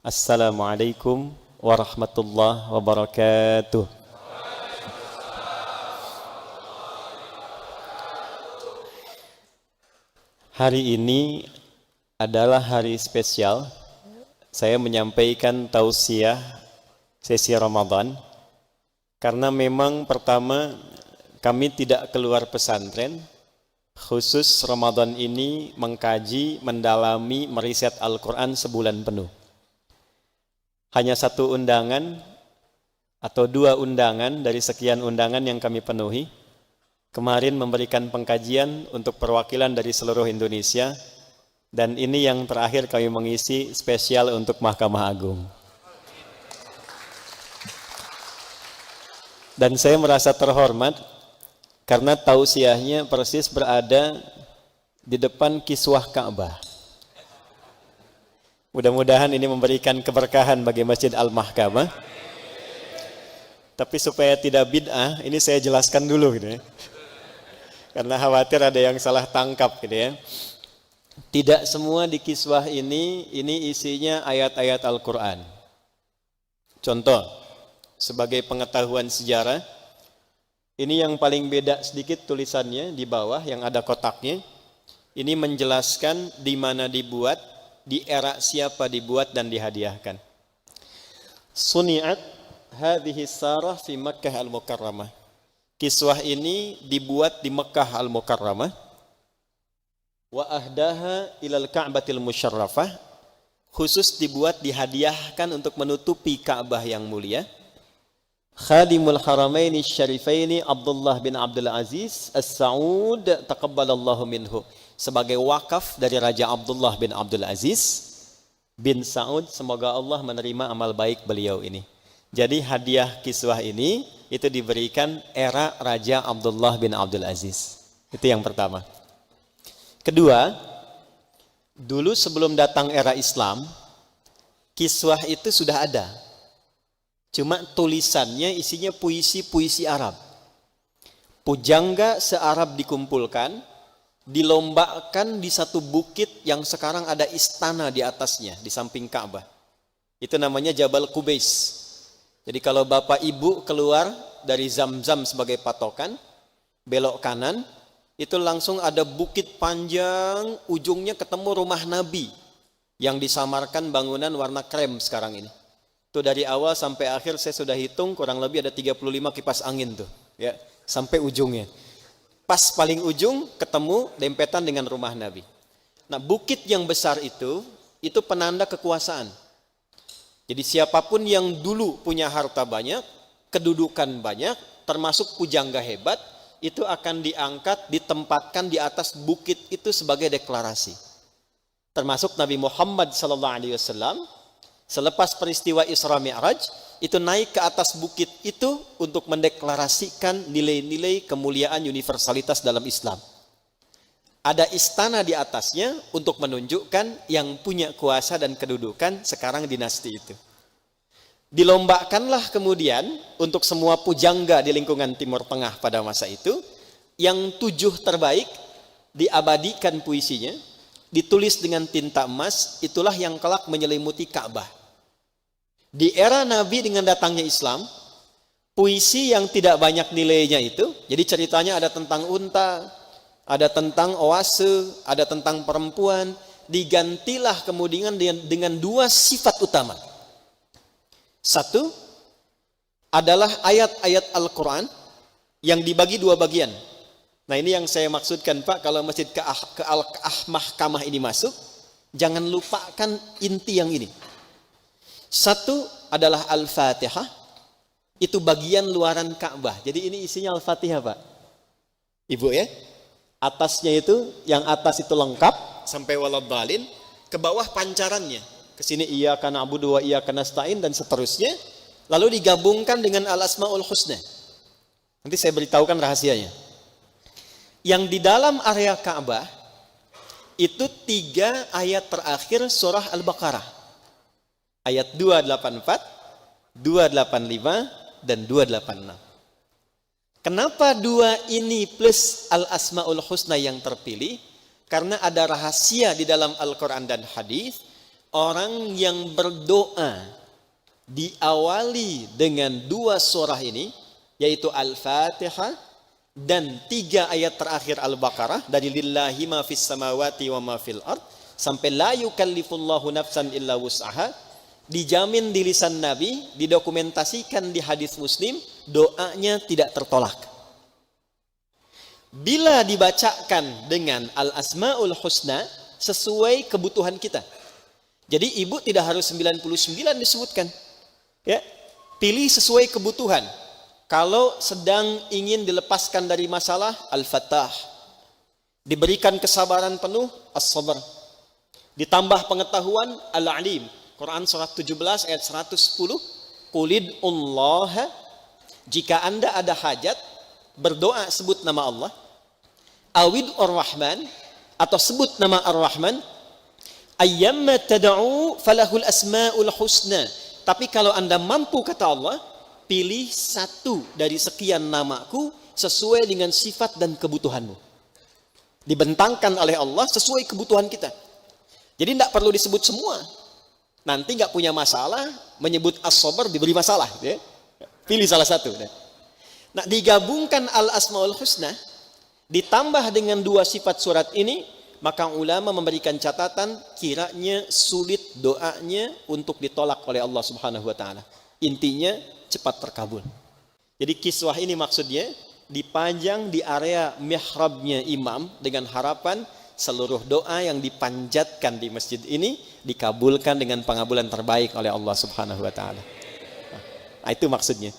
Assalamualaikum warahmatullahi wabarakatuh. Hari ini adalah hari spesial. Saya menyampaikan tausiah sesi Ramadan karena memang pertama kami tidak keluar pesantren. Khusus Ramadan ini mengkaji, mendalami, meriset Al-Quran sebulan penuh. Hanya satu undangan atau dua undangan dari sekian undangan yang kami penuhi. Kemarin memberikan pengkajian untuk perwakilan dari seluruh Indonesia. Dan ini yang terakhir kami mengisi spesial untuk Mahkamah Agung. Dan saya merasa terhormat karena tausiahnya persis berada di depan kiswah Ka'bah. Mudah-mudahan ini memberikan keberkahan bagi Masjid Al-Mahkamah. Tapi supaya tidak bid'ah, ini saya jelaskan dulu gitu ya. Karena khawatir ada yang salah tangkap gitu ya. Tidak semua di kiswah ini isinya ayat-ayat Al-Quran. Contoh, sebagai pengetahuan sejarah, ini yang paling beda sedikit tulisannya di bawah yang ada kotaknya. Ini menjelaskan di mana dibuat, di era siapa dibuat dan dihadiahkan. Suni'at hadhihi sarah fi Makkah al-Mukarramah. Kiswah ini dibuat di Makkah al-Mukarramah. Wa ahdaha ilal Ka'batil Musyarrafah. Khusus dibuat dihadiahkan untuk menutupi Ka'bah yang mulia. Khadimul Haramaini Syarifaini Abdullah bin Abdul Aziz As-Sa'ud taqabbalallahu minhu. Sebagai wakaf dari Raja Abdullah bin Abdul Aziz bin Sa'ud, semoga Allah menerima amal baik beliau ini. Jadi hadiah kiswah ini itu diberikan era Raja Abdullah bin Abdul Aziz. Itu yang pertama. Kedua, dulu sebelum datang era Islam, kiswah itu sudah ada. Cuma tulisannya isinya puisi-puisi Arab. Pujangga se-Arab dikumpulkan, dilombakan di satu bukit yang sekarang ada istana di atasnya, di samping Ka'bah. Itu namanya Jabal Qubais. Jadi kalau bapak ibu keluar dari Zamzam sebagai patokan, belok kanan, itu langsung ada bukit panjang, ujungnya ketemu rumah Nabi yang disamarkan bangunan warna krem sekarang ini. Itu dari awal sampai akhir saya sudah hitung kurang lebih ada 35 kipas angin tuh, ya, sampai ujungnya. Pas paling ujung ketemu dempetan dengan rumah Nabi. Nah, bukit yang besar itu penanda kekuasaan. Jadi siapapun yang dulu punya harta banyak, kedudukan banyak, termasuk pujangga hebat, itu akan diangkat, ditempatkan di atas bukit itu sebagai deklarasi. Termasuk Nabi Muhammad SAW, selepas peristiwa Isra Mi'raj, itu naik ke atas bukit itu untuk mendeklarasikan nilai-nilai kemuliaan universalitas dalam Islam. Ada istana di atasnya untuk menunjukkan yang punya kuasa dan kedudukan sekarang dinasti itu. Dilombakanlah kemudian untuk semua pujangga di lingkungan Timur Tengah pada masa itu, yang 7 terbaik diabadikan puisinya, ditulis dengan tinta emas, itulah yang kelak menyelimuti Ka'bah. Di era Nabi dengan datangnya Islam, puisi yang tidak banyak nilainya itu, jadi ceritanya ada tentang unta, ada tentang oase, ada tentang perempuan, digantilah kemudian dengan 2 sifat utama. Satu adalah ayat-ayat Al-Quran yang dibagi 2 bagian. Nah, ini yang saya maksudkan Pak, kalau masjid ke Mahkamah ini masuk, jangan lupakan inti yang ini. Satu adalah Al-Fatihah, itu bagian luaran Ka'bah. Jadi ini isinya Al-Fatihah Pak. Ibu ya, atasnya itu, yang atas itu lengkap sampai waladhdallin, ke bawah pancarannya. Ke sini iyyaka na'budu wa iyyaka nasta'in dan seterusnya, lalu digabungkan dengan Al-Asmaul Husna. Nanti saya beritahukan rahasianya. Yang di dalam area Ka'bah itu 3 ayat terakhir surah Al-Baqarah. Ayat 284, 285, dan 286. Kenapa 2 ini plus Al-Asmaul Husna yang terpilih? Karena ada rahasia di dalam Al-Quran dan Hadis. orang yang berdoa diawali dengan 2 surah ini, yaitu Al-Fatihah dan 3 ayat terakhir Al-Baqarah, dari lillahi ma fis samawati wa ma fil ard sampai la yukallifullahu nafsan illa wus'aha, dijamin di lisan Nabi, didokumentasikan di hadis Muslim, doanya tidak tertolak. Bila dibacakan dengan Al-Asmaul Husna sesuai kebutuhan kita. Jadi ibu tidak harus 99 disebutkan. Ya, pilih sesuai kebutuhan. Kalau sedang ingin dilepaskan dari masalah, Al-Fattah. Diberikan kesabaran penuh, As-Sabr. Ditambah pengetahuan, Al-Alim. Quran surat 17 ayat 110. Qulid'ullaha. Jika Anda ada hajat, berdoa sebut nama Allah. Awid Ar-Rahman, atau sebut nama Ar-Rahman. Ayyamma tad'u falahul asma'ul husna. Tapi kalau Anda mampu, kata Allah, pilih 1 dari sekian namaku sesuai dengan sifat dan kebutuhanmu. Dibentangkan oleh Allah sesuai kebutuhan kita. Jadi tidak perlu disebut semua. Nanti nggak punya masalah, menyebut As-Sabr diberi masalah. Ya. Pilih salah satu. Nah, digabungkan Al-Asmaul Husna, ditambah dengan 2 sifat surat ini, maka ulama memberikan catatan kiranya sulit doanya untuk ditolak oleh Allah Subhanahu wa taala. Intinya cepat terkabul. Jadi kiswah ini maksudnya dipajang di area mihrabnya imam dengan harapan seluruh doa yang dipanjatkan di masjid ini dikabulkan dengan pengabulan terbaik oleh Allah Subhanahu wa taala. Nah, itu maksudnya.